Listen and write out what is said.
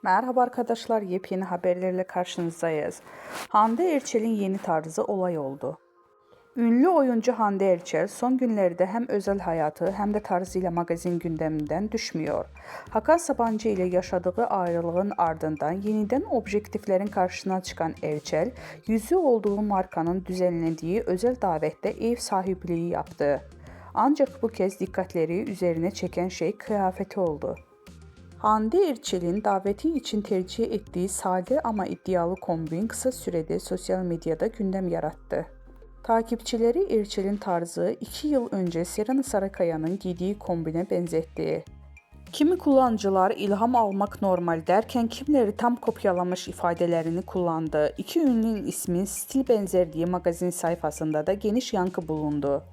Merhaba arkadaşlar, yepyeni haberlerle karşınızdayız. Hande Erçel'in yeni tarzı olay oldu. Ünlü oyuncu Hande Erçel son günlerde hem özel hayatı hem de tarzıyla magazin gündeminden düşmüyor. Hakan Sabancı ile yaşadığı ayrılığın ardından yeniden objektiflerin karşısına çıkan Erçel, yüzü olduğu markanın düzenlediği özel davette ev sahipliği yaptı. Ancak bu kez dikkatleri üzerine çeken şey kıyafeti oldu. Hande Erçel'in daveti için tercih ettiği sade ama iddialı kombin kısa sürede sosyal medyada gündem yarattı. Takipçileri Erçel'in tarzı 2 yıl önce Serena Sarıkaya'nın giydiği kombine benzetti. Kimi kullanıcılar ilham almak normal derken kimileri tam kopyalamış ifadelerini kullandı. İki ünlünün ismi stil benzerdiği magazin sayfasında da geniş yankı bulundu.